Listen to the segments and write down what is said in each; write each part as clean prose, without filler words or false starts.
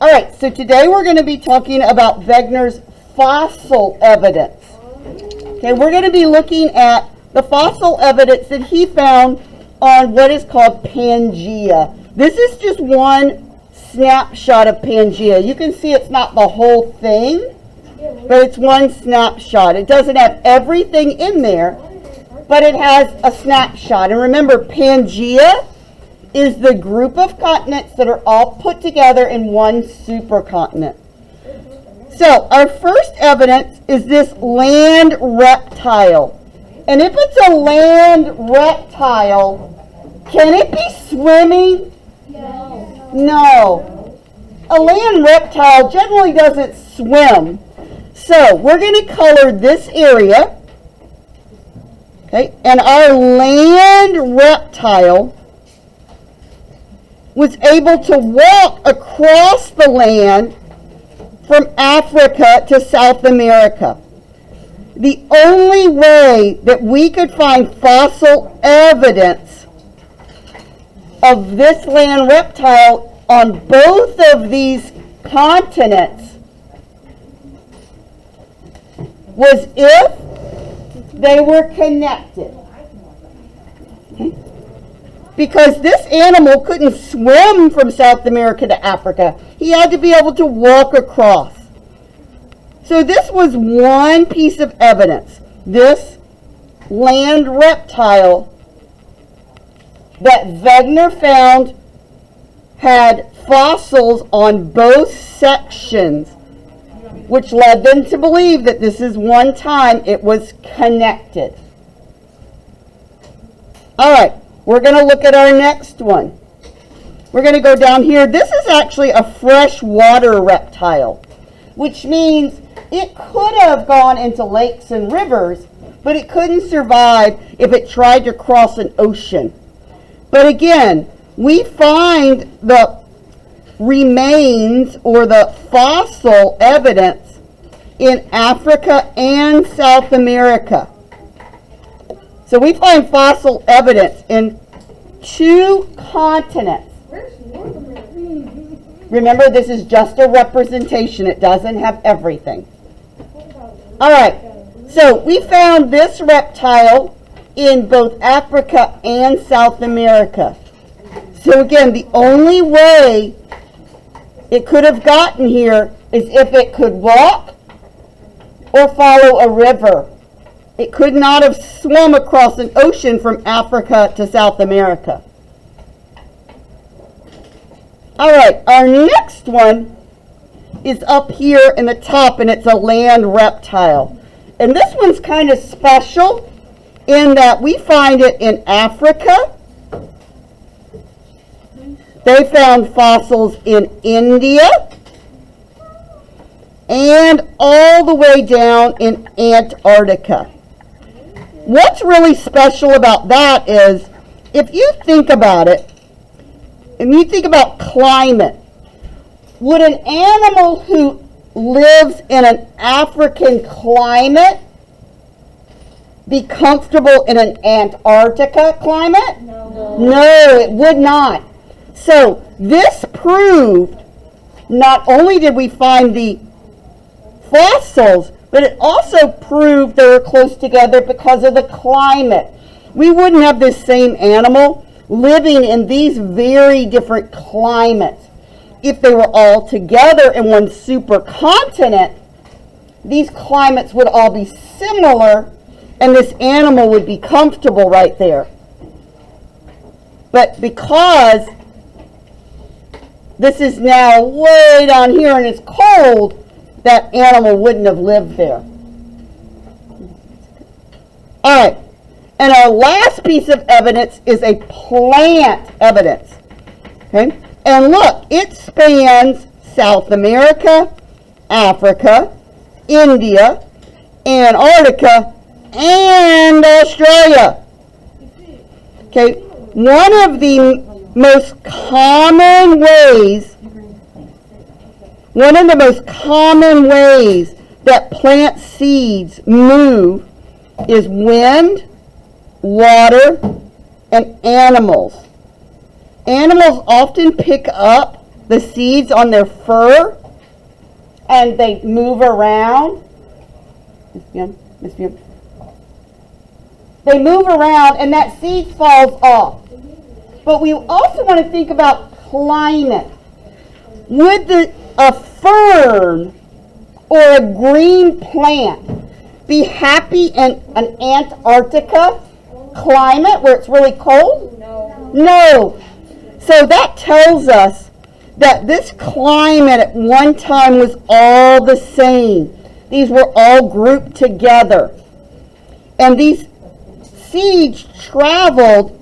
All right, so today we're going to be talking about Wegener's fossil evidence. Okay, we're going to be looking at the fossil evidence that he found on what is called Pangaea. This is just one snapshot of Pangaea. You can see it's not the whole thing, but it's one snapshot. It doesn't have everything in there, but it has a snapshot. And remember, Pangaea is the group of continents that are all put together in one supercontinent. So our first evidence is this land reptile. And if it's a land reptile, can it be swimming? No. A land reptile generally doesn't swim. So we're going to color this area. Okay, and our land reptile was able to walk across the land from Africa to South America. The only way that we could find fossil evidence of this land reptile on both of these continents was if they were connected. Okay? Because this animal couldn't swim from South America to Africa. He had to be able to walk across. So this was one piece of evidence. This land reptile that Wegener found had fossils on both sections, which led them to believe that this is one time it was connected. All right. We're going to look at our next one. We're going to go down here. This is actually a freshwater reptile, which means it could have gone into lakes and rivers, but it couldn't survive if it tried to cross an ocean. But again, we find the remains or the fossil evidence in Africa and South America. So we find fossil evidence in 2 continents. Remember, this is just a representation. It doesn't have everything. All right. So we found this reptile in both Africa and South America. So again, the only way it could have gotten here is if it could walk or follow a river. It could not have swum across an ocean from Africa to South America. All right, our next one is up here in the top, and it's a land reptile. And this one's kind of special in that we find it in Africa. They found fossils in India and all the way down in Antarctica. What's really special about that is, if you think about it, and you think about climate, would an animal who lives in an African climate be comfortable in an Antarctica climate? No, it would not. So this proved, not only did we find the fossils, but it also proved they were close together because of the climate. We wouldn't have this same animal living in these very different climates. If they were all together in one supercontinent, these climates would all be similar, and this animal would be comfortable right there. But because this is now way down here and it's cold, that animal wouldn't have lived there. All right, and our last piece of evidence is a plant evidence. Okay, and look, it spans South America, Africa, India, Antarctica, and Australia. Okay, one of the most common ways that plant seeds move is wind, water, and animals. Animals often pick up the seeds on their fur and they move around. Miss Young. They move around and that seed falls off. But we also want to think about climate. Would a fern or a green plant be happy in an Antarctica climate where it's really cold? No. So that tells us that this climate at one time was all the same. These were all grouped together. And these seeds traveled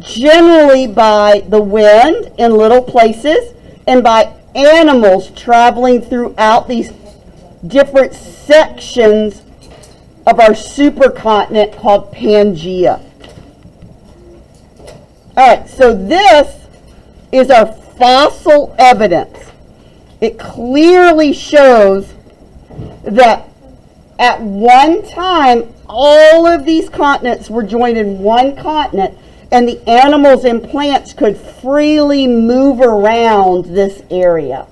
generally by the wind in little places and by animals traveling throughout these different sections of our supercontinent called Pangaea. All right, so this is our fossil evidence. It clearly shows that at one time all of these continents were joined in one continent, and the animals and plants could freely move around this area.